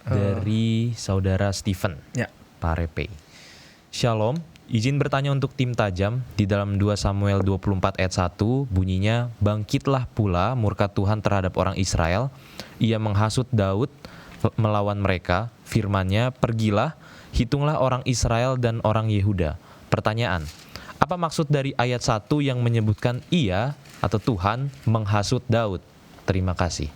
dari saudara Stephen Ya. Parepe. Shalom, izin bertanya untuk tim tajam. Di dalam 2 Samuel 24 ayat 1 bunyinya, bangkitlah pula murka Tuhan terhadap orang Israel. Ia menghasut Daud melawan mereka. Firman-Nya, pergilah, hitunglah orang Israel dan orang Yehuda. Pertanyaan, apa maksud dari ayat 1 yang menyebutkan ia atau Tuhan menghasut Daud? Terima kasih.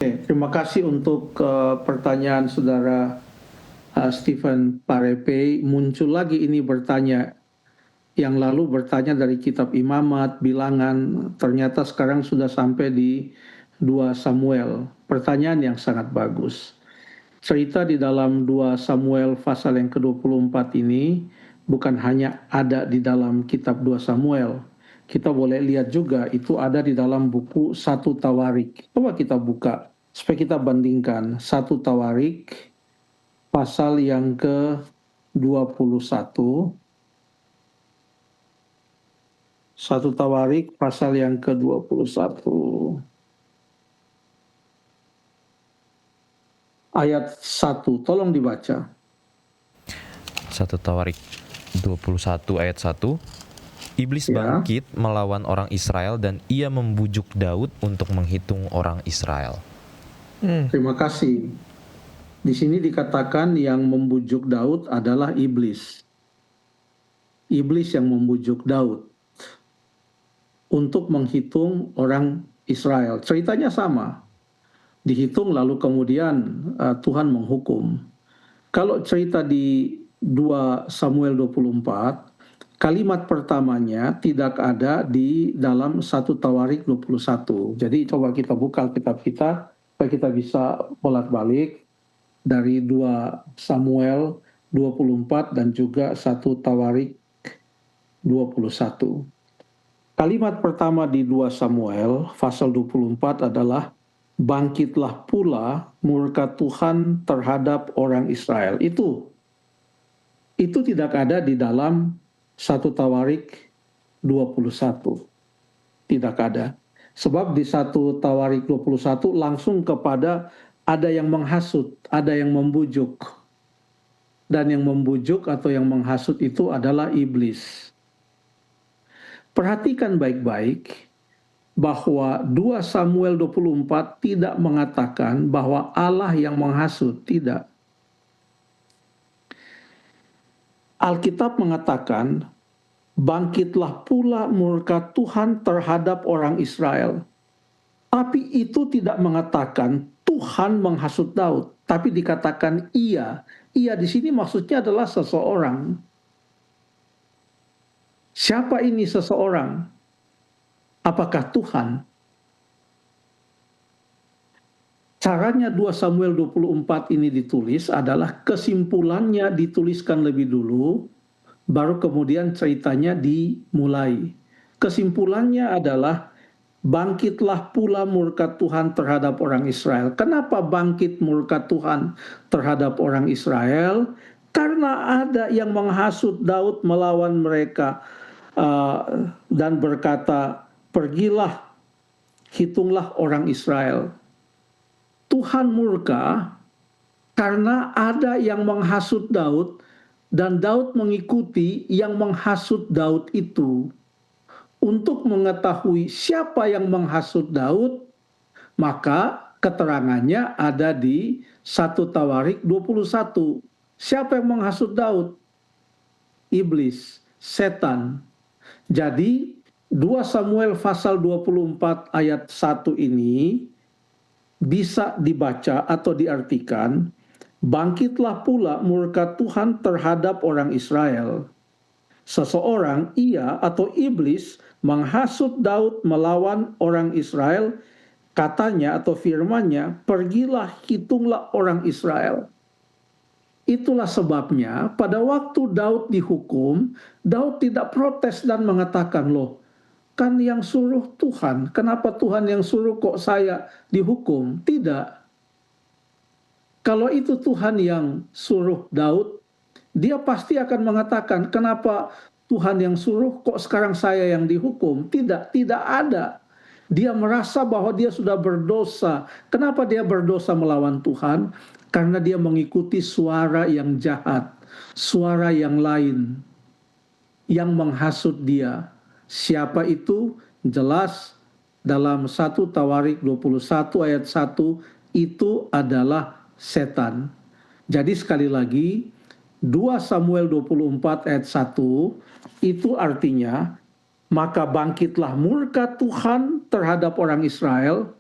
Terima kasih untuk pertanyaan saudara Stephen Parepe. Muncul lagi ini bertanya, yang lalu bertanya dari kitab Imamat, Bilangan, ternyata sekarang sudah sampai di 2 Samuel. Pertanyaan yang sangat bagus. Cerita di dalam 2 Samuel pasal yang ke-24 ini bukan hanya ada di dalam kitab 2 Samuel. Kita boleh lihat juga itu ada di dalam buku 1 Tawarik. Coba kita buka supaya kita bandingkan 1 Tawarik pasal yang ke-21. 1 Tawarik pasal yang ke-21. Ayat 1, tolong dibaca. 1 Tawarik 21 ayat 1. Iblis bangkit melawan orang Israel dan ia membujuk Daud untuk menghitung orang Israel. Terima kasih. Di sini dikatakan yang membujuk Daud adalah iblis. Iblis yang membujuk Daud untuk menghitung orang Israel. Ceritanya sama. Dihitung lalu kemudian Tuhan menghukum. Kalau cerita di 2 Samuel 24, kalimat pertamanya tidak ada di dalam 1 Tawarik 21. Jadi coba kita buka kitab kita supaya kita bisa bolak-balik dari 2 Samuel 24 dan juga 1 Tawarik 21. Kalimat pertama di 2 Samuel pasal 24 adalah bangkitlah pula murka Tuhan terhadap orang Israel. Itu tidak ada di dalam 1 Tawarik 21. Tidak ada. Sebab di 1 Tawarik 21 langsung kepada ada yang menghasut, ada yang membujuk. Dan yang membujuk atau yang menghasut itu adalah iblis. Perhatikan baik-baik bahwa 2 Samuel 24 tidak mengatakan bahwa Allah yang menghasut, tidak. Alkitab mengatakan, bangkitlah pula murka Tuhan terhadap orang Israel. Tapi itu tidak mengatakan Tuhan menghasut Daud, tapi dikatakan ia. Ia di sini maksudnya adalah seseorang. Siapa ini seseorang? Apakah Tuhan? Caranya 2 Samuel 24 ini ditulis adalah kesimpulannya dituliskan lebih dulu, baru kemudian ceritanya dimulai. Kesimpulannya adalah bangkitlah pula murka Tuhan terhadap orang Israel. Kenapa bangkit murka Tuhan terhadap orang Israel? Karena ada yang menghasut Daud melawan mereka dan berkata, pergilah, hitunglah orang Israel. Tuhan murka karena ada yang menghasut Daud dan Daud mengikuti yang menghasut Daud itu. Untuk mengetahui siapa yang menghasut Daud, maka keterangannya ada di 1 Tawarik 21. Siapa yang menghasut Daud? Iblis, setan. Jadi 2 Samuel pasal 24 ayat 1 ini bisa dibaca atau diartikan, bangkitlah pula murka Tuhan terhadap orang Israel. Seseorang, ia atau iblis, menghasut Daud melawan orang Israel, katanya atau firmannya, pergilah hitunglah orang Israel. Itulah sebabnya pada waktu Daud dihukum, Daud tidak protes dan mengatakan, loh, kan yang suruh Tuhan, kenapa Tuhan yang suruh kok saya dihukum? Tidak. Kalau itu Tuhan yang suruh Daud, dia pasti akan mengatakan, kenapa Tuhan yang suruh kok sekarang saya yang dihukum? Tidak ada. Dia merasa bahwa dia sudah berdosa. Kenapa dia berdosa melawan Tuhan? Karena dia mengikuti suara yang jahat, suara yang lain, yang menghasut dia. Siapa itu? Jelas dalam 1 Tawarik 21 ayat 1, itu adalah setan. Jadi sekali lagi, 2 Samuel 24 ayat 1, itu artinya, maka bangkitlah murka Tuhan terhadap orang Israel,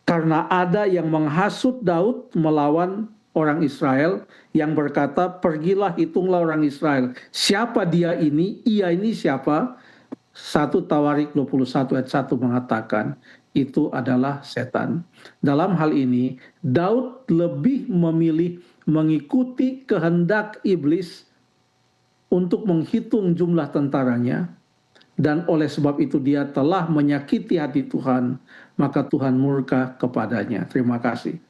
karena ada yang menghasut Daud melawan orang Israel, yang berkata, pergilah hitunglah orang Israel. Siapa dia ini? Ia ini siapa? 1 Tawarik 21 ayat 1 mengatakan, itu adalah setan. Dalam hal ini, Daud lebih memilih mengikuti kehendak iblis untuk menghitung jumlah tentaranya, dan oleh sebab itu dia telah menyakiti hati Tuhan, maka Tuhan murka kepadanya. Terima kasih.